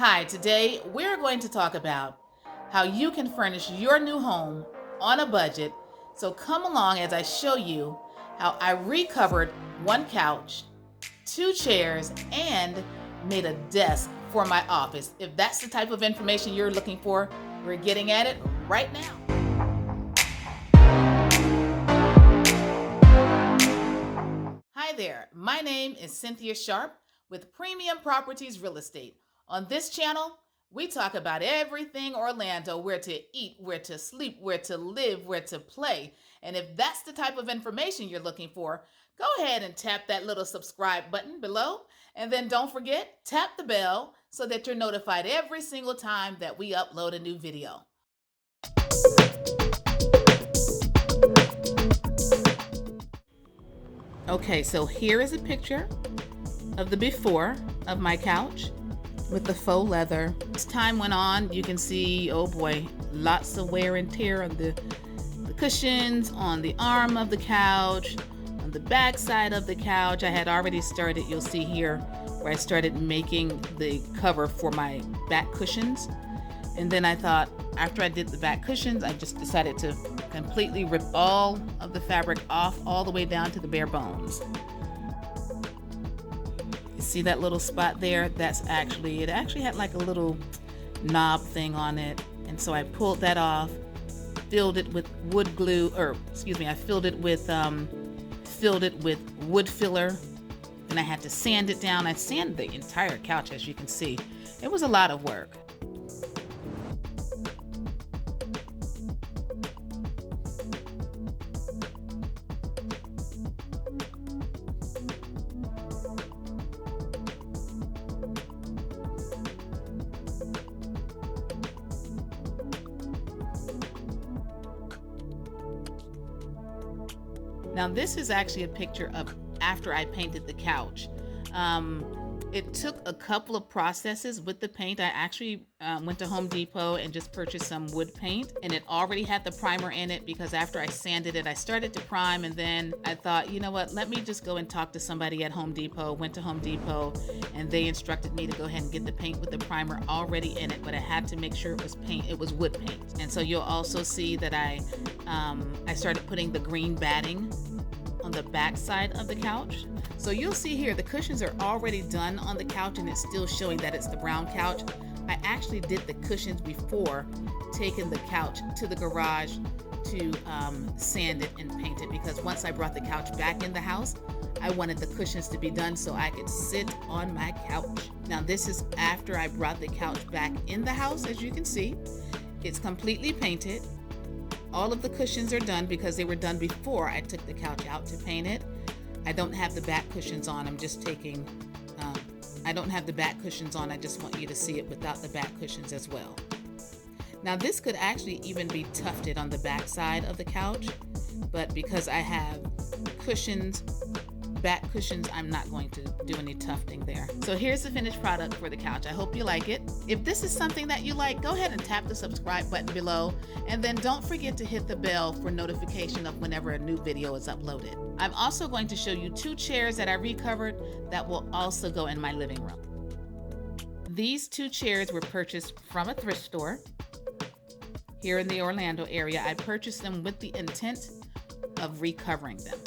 Hi, today we're going to talk about how you can furnish your new home on a budget. So come along as I show you how I recovered one couch, two chairs, and made a desk for my office. If that's the type of information you're looking for, we're getting at it right now. Hi there, my name is Cynthia Sharp with Premium Properties Real Estate. On this channel, we talk about everything Orlando, where to eat, where to sleep, where to live, where to play. And if that's the type of information you're looking for, go ahead and tap that little subscribe button below. And then don't forget, tap the bell so that you're notified every single time that we upload a new video. Okay, so here is a picture of the before of my couch with the faux leather. As time went on, you can see, oh boy, lots of wear and tear on the cushions, on the arm of the couch, on the back side of the couch. I had already started, you'll see here, where I started making the cover for my back cushions. And then I thought, after I did the back cushions, I just decided to completely rip all of the fabric off all the way down to the bare bones. You see that little spot there? That's actually, it actually had like a little knob thing on it. And so I pulled that off, filled it with wood glue, I filled it with wood filler. Then I had to sand it down. I sanded the entire couch, as you can see. It was a lot of work. Now this is actually a picture of after I painted the couch. It took a couple of processes with the paint. I actually went to Home Depot and just purchased some wood paint, and it already had the primer in it because after I sanded it, I started to prime, and then I thought, you know what, let me just go and talk to somebody at Home Depot. Went to Home Depot and they instructed me to go ahead and get the paint with the primer already in it, but I had to make sure it was paint, it was wood paint. And so you'll also see that I started putting the green batting on the back side of the couch. So you'll see here the cushions are already done on the couch and it's still showing that it's the brown couch. I actually did the cushions before taking the couch to the garage to sand it and paint it, because once I brought the couch back in the house, I wanted the cushions to be done so I could sit on my couch. Now this is after I brought the couch back in the house. As you can see, it's completely painted. All of the cushions are done because they were done before I took the couch out to paint it. I don't have the back cushions on. I'm just taking, I don't have the back cushions on. I just want you to see it without the back cushions as well. Now this could actually even be tufted on the back side of the couch, but because I have cushions, back cushions, I'm not going to do any tufting there. So here's the finished product for the couch. I hope you like it. If this is something that you like, go ahead and tap the subscribe button below, and then don't forget to hit the bell for notification of whenever a new video is uploaded. I'm also going to show you two chairs that I recovered that will also go in my living room. These two chairs were purchased from a thrift store here in the Orlando area. I purchased them with the intent of recovering them.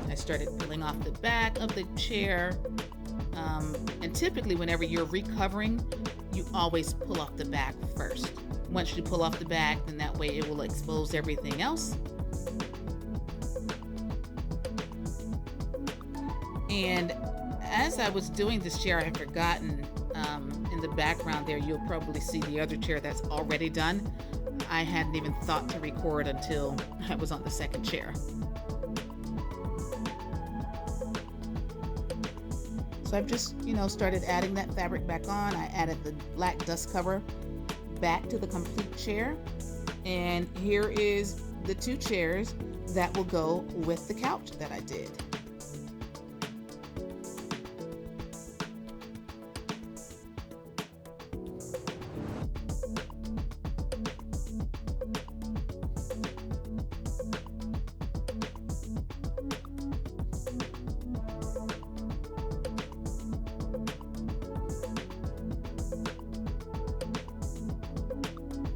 I started peeling off the back of the chair, and typically whenever you're recovering, you always pull off the back first. Once you pull off the back, then that way it will expose everything else. And as I was doing this chair, I had forgotten, in the background there, you'll probably see the other chair that's already done. I hadn't even thought to record until I was on the second chair. So I've just, started adding that fabric back on. I added the black dust cover back to the complete chair. And here is the two chairs that will go with the couch that I did.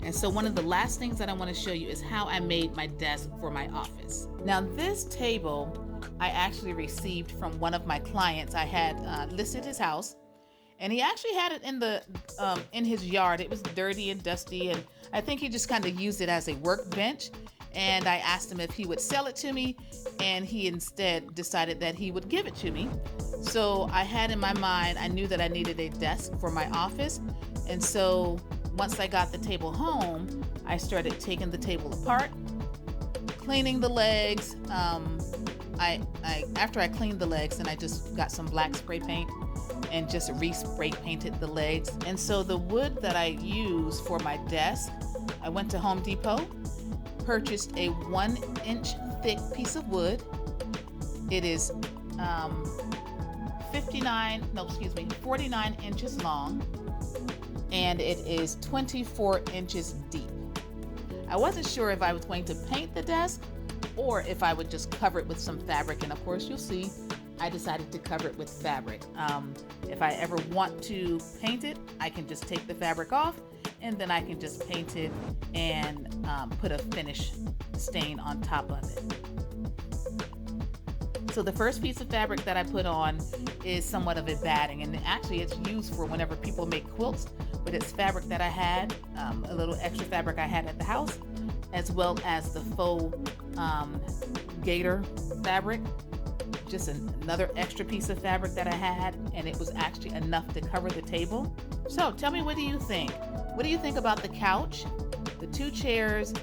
And so one of the last things that I want to show you is how I made my desk for my office. Now this table I actually received from one of my clients. I had listed his house, and he actually had it in his yard. It was dirty and dusty, and I think he just kind of used it as a workbench. And I asked him if he would sell it to me, and he instead decided that he would give it to me. So I had in my mind, I knew that I needed a desk for my office, and so once I got the table home, I started taking the table apart, cleaning the legs. After I cleaned the legs, and I just got some black spray paint and just re-spray painted the legs. And so the wood that I use for my desk, I went to Home Depot, purchased a 1-inch thick piece of wood. It is 49 inches long, and it is 24 inches deep. I wasn't sure if I was going to paint the desk or if I would just cover it with some fabric, and of course you'll see I decided to cover it with fabric. If I ever want to paint it, I can just take the fabric off, and then I can just paint it and put a finish stain on top of it. So the first piece of fabric that I put on is somewhat of a batting, and actually it's used for whenever people make quilts, but it's fabric that I had, a little extra fabric I had at the house, as well as the faux gator fabric, just another extra piece of fabric that I had, and it was actually enough to cover the table. So tell me, what do you think? What do you think about the couch, the 2 chairs,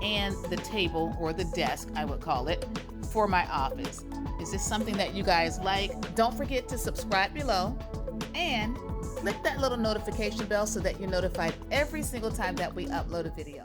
and the table, or the desk, I would call it, for my office? Is this something that you guys like? Don't forget to subscribe below and click that little notification bell so that you're notified every single time that we upload a video.